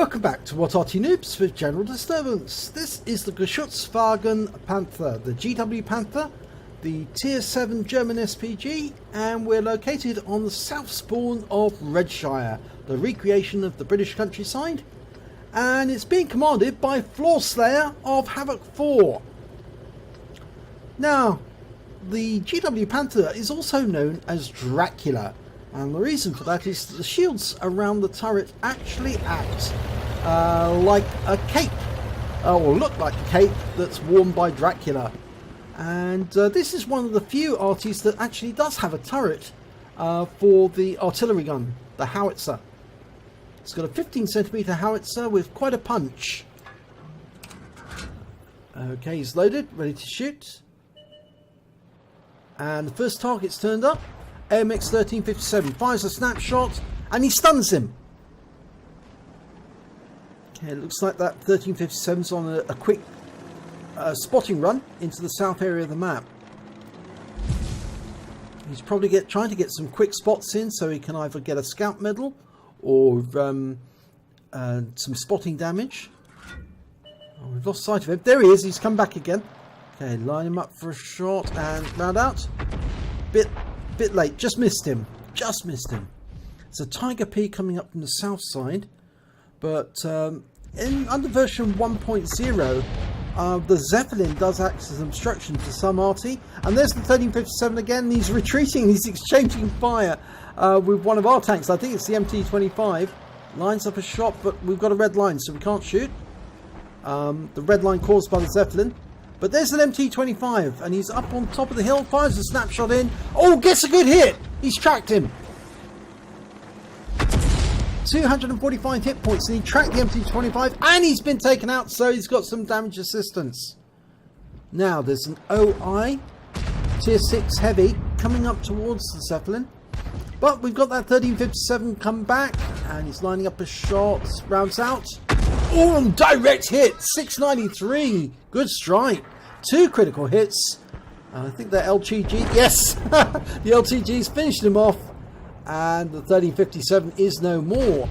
Welcome back to What Arty Noobs with General Disturbance. This is the GW Panther, the GW Panther, the Tier 7 German SPG, and we're located on the south spawn of Redshire, the recreation of the British countryside, and it's being commanded by floorslayer of Havoc 4. Now, the GW Panther is also known as Dracula, and the reason for that is that the shields around the turret actually act like a cape, or look like a cape that's worn by Dracula. And this is one of the few arties that actually does have a turret for the artillery gun, the howitzer. It's got a 15cm howitzer with quite a punch. Okay, he's loaded, ready to shoot. And the first target's turned up. AMX 1357 fires a snapshot and he stuns him. Okay, it looks like that 1357's on a quick spotting run into the south area of the map. He's probably trying to get some quick spots in so he can either get a scout medal or some spotting damage. Oh, we've lost sight of him. There he is. He's come back again. Okay, line him up for a shot and round out. Bit late, just missed him. It's a Tiger P coming up from the south side, but under version 1.0 the Zeppelin does act as an obstruction to some arty, and there's the 1357 again. He's retreating, he's exchanging fire with one of our tanks. I think it's the MT25. Lines up a shot, but we've got a red line so we can't shoot. The red line caused by the Zeppelin. But there's an MT25, and he's up on top of the hill, fires a snapshot in. Oh, gets a good hit! He's tracked him. 245 hit points, and he tracked the MT25, and he's been taken out, so he's got some damage assistance. Now, there's an OI, Tier 6 Heavy, coming up towards the Zeppelin. But we've got that 1357 come back, and he's lining up a shot, rounds out. Oh, direct hit, 693. Good strike. 2 critical hits. I think the LTG, yes, the LTG's finished him off, and the 1357 is no more.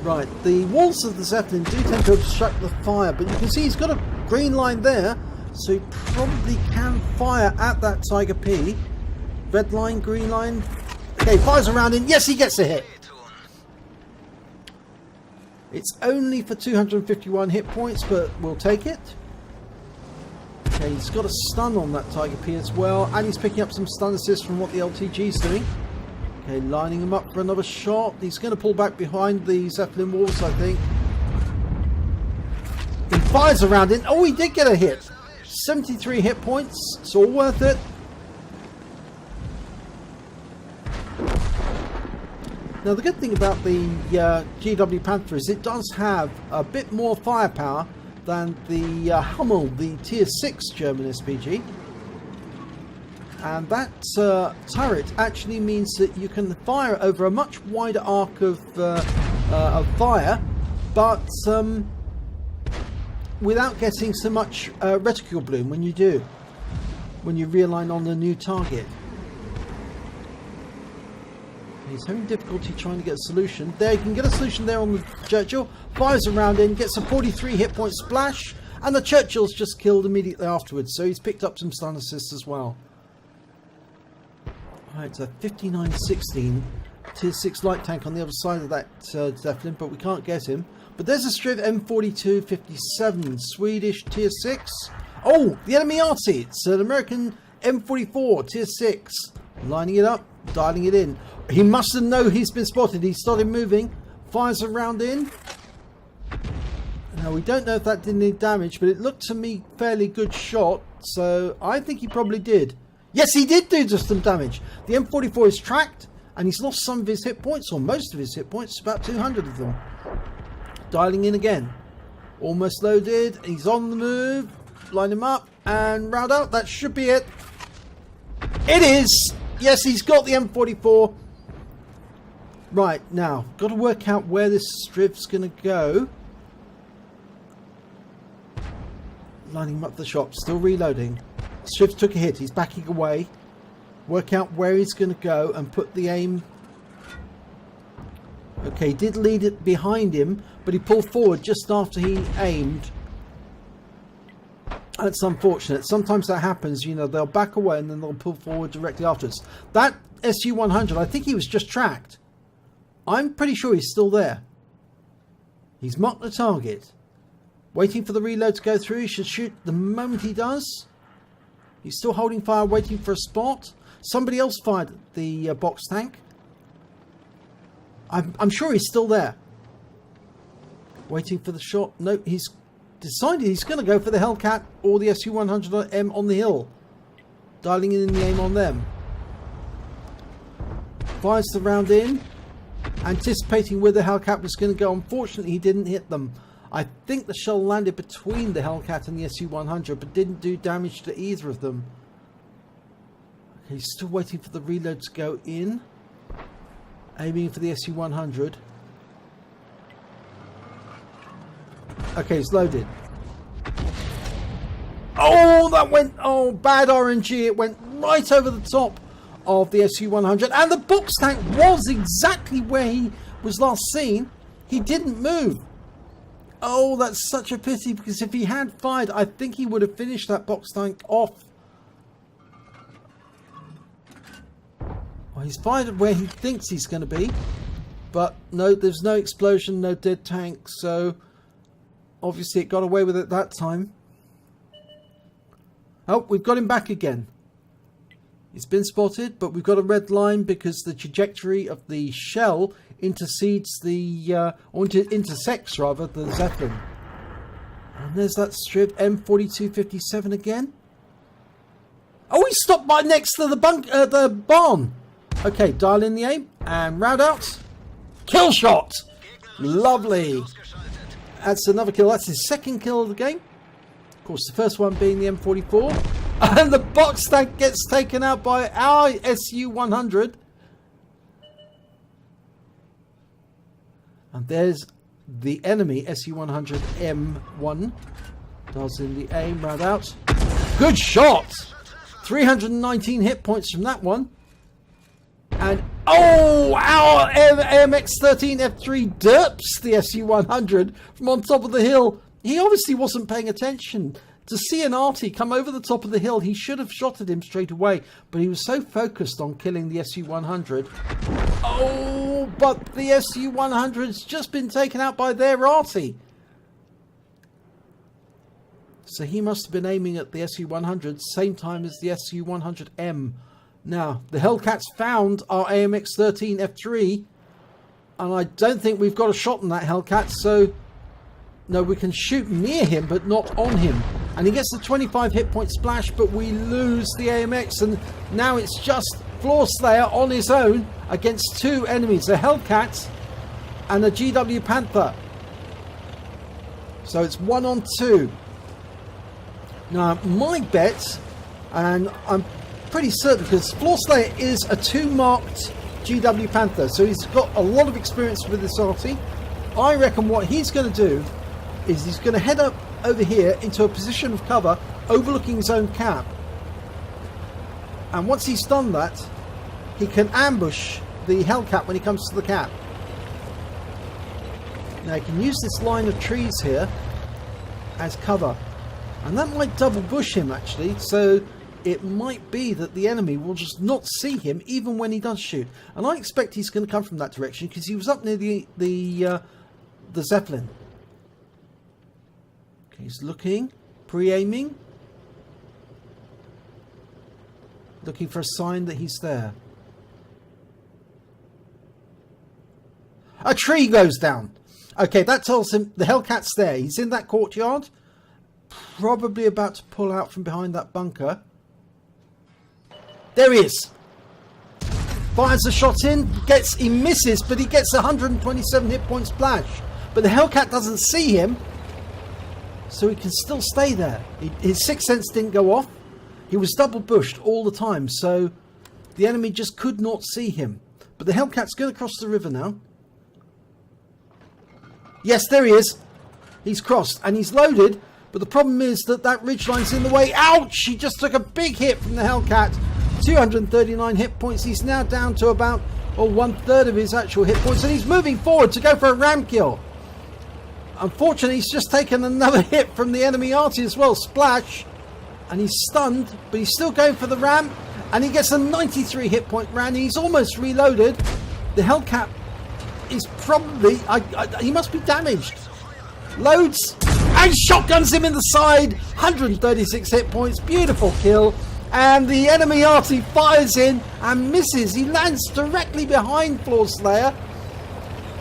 Right, the walls of the Zeppelin do tend to obstruct the fire, but you can see he's got a green line there, so he probably can fire at that Tiger P. Red line, green line. Okay, fires around in. Yes, he gets a hit. It's only for 251 hit points, but we'll take it. Okay, he's got a stun on that Tiger P as well, and he's picking up some stun assists from what the LTG's doing. Okay, lining him up for another shot. He's going to pull back behind the Zeppelin walls, I think. He fires around in. Oh, he did get a hit. 73 hit points. It's all worth it. Now, the good thing about the GW Panther is it does have a bit more firepower than the Hummel, the Tier 6 German SPG. And that turret actually means that you can fire over a much wider arc of fire, but without getting so much reticule bloom when you realign on the new target. He's having difficulty trying to get a solution. There, you can get a solution there on the Churchill. Fires around in, gets a 43 hit point splash, and the Churchill's just killed immediately afterwards. So he's picked up some stun assists as well. Alright, it's a 5916 Tier 6 light tank on the other side of that Zeppelin, but we can't get him. But there's a Striv M4257 Swedish Tier 6. Oh, the enemy arty. It's an American M44 Tier 6. Lining it up, dialing it in. He mustn't know he's been spotted. He started moving, fires around in. Now, we don't know if that did any damage, but it looked to me fairly good shot, so I think he probably did. Yes, he did do just some damage. The M44 is tracked, and he's lost some of his hit points, or most of his hit points, about 200 of them. Dialing in again. Almost loaded. He's on the move. Line him up, and round out. That should be it. It is! Yes, he's got the M44. Right, now, got to work out where this Striv's going to go. Lining him up the shop, still reloading. Striv took a hit, he's backing away. Work out where he's going to go and put the aim Okay, he did lead it behind him, but he pulled forward just after he aimed. That's unfortunate. Sometimes that happens, you know, they'll back away and then they'll pull forward directly afterwards. That SU-100, I think he was just tracked. I'm pretty sure he's still there. He's marked the target. Waiting for the reload to go through. He should shoot the moment he does. He's still holding fire, waiting for a spot. Somebody else fired at the box tank. I'm sure he's still there. Waiting for the shot. No, he's decided he's going to go for the Hellcat or the SU-100M on the hill. Dialing in the aim on them. Fires the round in. Anticipating where the Hellcat was going to go. Unfortunately, he didn't hit them. I think the shell landed between the Hellcat and the SU-100, but didn't do damage to either of them. Okay, he's still waiting for the reload to go in. Aiming for the SU-100. Okay, it's loaded. Oh, that went... Oh, bad RNG. It went right over the top of the SU-100. And the box tank was exactly where he was last seen. He didn't move. Oh, that's such a pity, because if he had fired, I think he would have finished that box tank off. Well, he's fired where he thinks he's going to be. But no, there's no explosion, no dead tank, so... Obviously, it got away with it that time. Oh, we've got him back again. He's been spotted, but we've got a red line because the trajectory of the shell intercedes the... or intersects, rather, the Zeppelin. And there's that strip, M4257 again. Oh, he stopped by next to the barn. Okay, dial in the aim and round out. Kill shot! Lovely. That's another kill. That's his second kill of the game. Of course, the first one being the M44. And the box tank gets taken out by our SU-100. And there's the enemy SU-100M1. Does in the aim, round out. Good shot! 319 hit points from that one. And oh, our AMX-13 F3 derps the SU-100 from on top of the hill. He obviously wasn't paying attention. To see an Arty come over the top of the hill, he should have shot at him straight away. But he was so focused on killing the SU-100. Oh, but the SU-100's just been taken out by their Arty. So he must have been aiming at the SU-100 same time as the SU-100M. Now, the Hellcats found our AMX-13 F3, and I don't think we've got a shot on that Hellcat, so no, we can shoot near him, but not on him. And he gets the 25 hit point splash, but we lose the AMX, and now it's just floorslayer on his own against two enemies, a Hellcat and a GW Panther. So it's 1 on 2. Now, my bet, and I'm pretty certain because floorslayer is a 2-marked GW Panther, so he's got a lot of experience with this Arty. I reckon what he's going to do is he's going to head up over here into a position of cover overlooking his own cap, and once he's done that, he can ambush the Hellcat when he comes to the cap. Now he can use this line of trees here as cover, and that might double bush him actually, so it might be that the enemy will just not see him even when he does shoot. And I expect he's going to come from that direction because he was up near the Zeppelin. Okay, he's looking, pre-aiming, looking for a sign that he's there. A tree goes down. Okay, that tells him the Hellcat's there. He's in that courtyard, probably about to pull out from behind that bunker. There he is. Fires the shot in, he misses, but he gets 127 hit point splash. But the Hellcat doesn't see him, so he can still stay there. His sixth sense didn't go off. He was double bushed all the time, so the enemy just could not see him. But the Hellcat's going to cross the river now. Yes, there he is. He's crossed and he's loaded, but the problem is that ridgeline's in the way. Ouch! He just took a big hit from the Hellcat. 239 hit points. He's now down to about or 1/3 of his actual hit points, and he's moving forward to go for a ram kill. Unfortunately, he's just taken another hit from the enemy Arty as well. Splash, and he's stunned, but he's still going for the ram, and he gets a 93 hit point ram. He's almost reloaded. The Hellcat is probably, he must be damaged. Loads and shotguns him in the side. 136 hit points. Beautiful kill. And the enemy Arty fires in and misses. He lands directly behind floorslayer,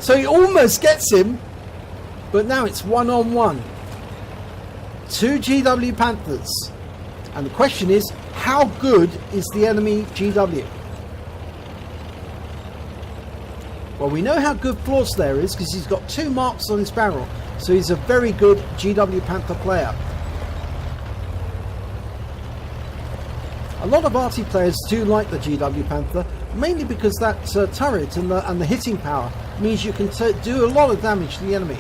so he almost gets him. But now it's 1-on-1. 2 GW Panthers. And the question is, how good is the enemy GW? Well, we know how good floorslayer is because he's got 2 marks on his barrel. So he's a very good GW Panther player. A lot of Arty players do like the GW Panther, mainly because that turret and the hitting power means you can do a lot of damage to the enemy.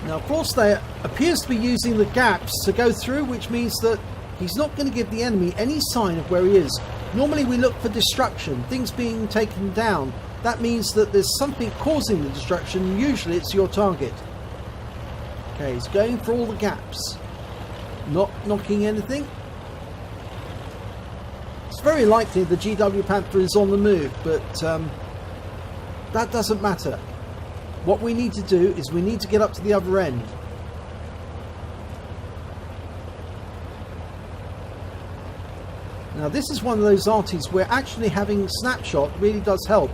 Now, floorslayer appears to be using the gaps to go through, which means that he's not going to give the enemy any sign of where he is. Normally we look for destruction, things being taken down. That means that there's something causing the destruction. Usually it's your target. Okay, he's going for all the gaps. Not knocking anything. It's very likely the GW Panther is on the move, but that doesn't matter. What we need to do is we need to get up to the other end. Now this is one of those Artys where actually having snapshot really does help,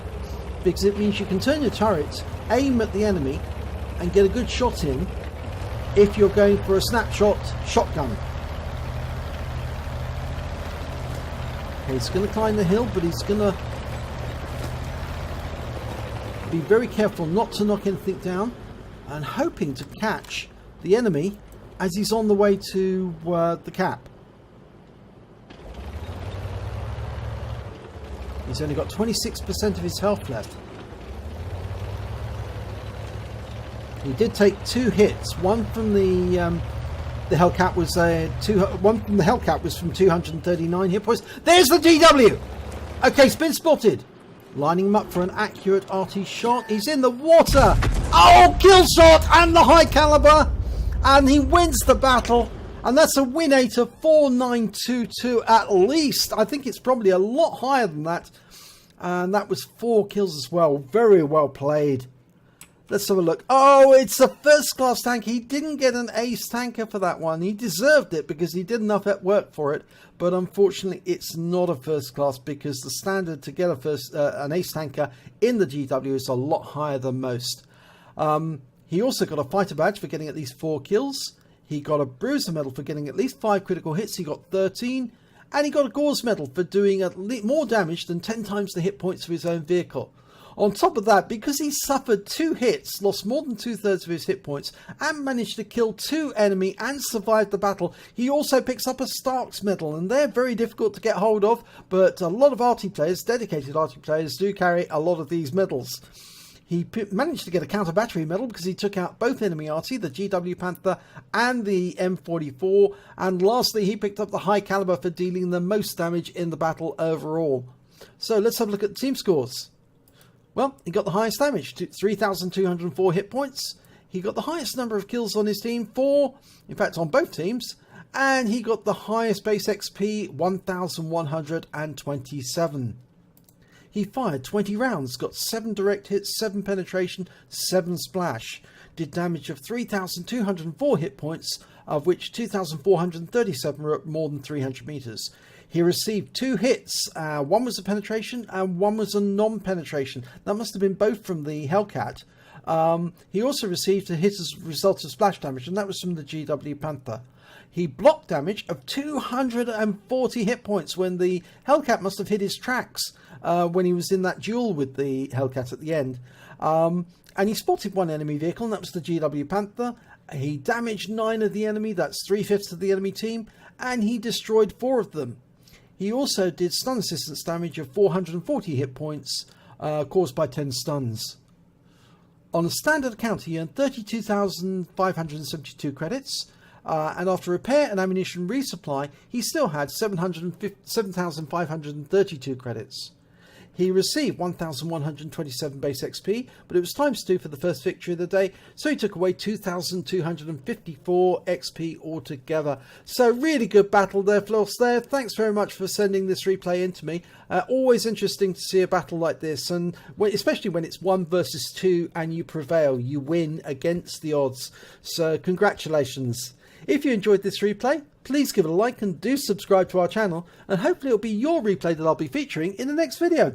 because it means you can turn your turret, aim at the enemy and get a good shot in if you're going for a snapshot shotgun. Okay, he's going to climb the hill, but he's going to be very careful not to knock anything down, and hoping to catch the enemy as he's on the way to the cap. He's only got 26% of his health left. He did take 2 hits. One from the Hellcat was one from the Hellcat was from 239 hit points. There's the GW. Okay, it's been spotted. Lining him up for an accurate Arty shot. He's in the water. Oh, kill shot and the high caliber, and he wins the battle. And that's a win rate of 4922 at least. I think it's probably a lot higher than that. And that was 4 kills as well. Very well played. Let's have a look. Oh, it's a first class tank. He didn't get an ace tanker for that one. He deserved it because he did enough work for it. But unfortunately, it's not a first class because the standard to get an ace tanker in the GW is a lot higher than most. He also got a fighter badge for getting at least 4 kills. He got a bruiser medal for getting at least 5 critical hits. He got 13. And he got a Gores medal for doing more damage than 10 times the hit points of his own vehicle. On top of that, because he suffered 2 hits, lost more than 2/3 of his hit points, and managed to kill 2 enemy and survived the battle, he also picks up a Stark's medal, and they're very difficult to get hold of, but a lot of Arty players, dedicated Arty players, do carry a lot of these medals. He managed to get a counter battery medal because he took out both enemy Arty, the GW Panther and the M44, and lastly he picked up the high caliber for dealing the most damage in the battle overall. So let's have a look at the team scores. Well, he got the highest damage, 3,204 hit points. He got the highest number of kills on his team, 4, in fact on both teams, and he got the highest base XP, 1,127. He fired 20 rounds, got 7 direct hits, 7 penetration, 7 splash. Did damage of 3,204 hit points, of which 2,437 were at more than 300 meters. He received 2 hits. One was a penetration and one was a non-penetration. That must have been both from the Hellcat. He also received a hit as a result of splash damage, and that was from the GW Panther. He blocked damage of 240 hit points when the Hellcat must have hit his tracks when he was in that duel with the Hellcat at the end. And he spotted 1 enemy vehicle, and that was the GW Panther. He damaged 9 of the enemy, that's 3/5 of the enemy team, and he destroyed 4 of them. He also did stun assistance damage of 440 hit points caused by 10 stuns. On a standard account, he earned 32,572 credits. And after repair and ammunition resupply, he still had 7,532 credits. He received 1,127 base XP, but it was ×2 for the first victory of the day, so he took away 2,254 XP altogether. So really good battle there, floorslayer. Thanks very much for sending this replay in to me. Always interesting to see a battle like this, and especially when it's 1 versus 2 and you prevail, you win against the odds. So congratulations. If you enjoyed this replay, please give it a like and do subscribe to our channel, and hopefully it'll be your replay that I'll be featuring in the next video.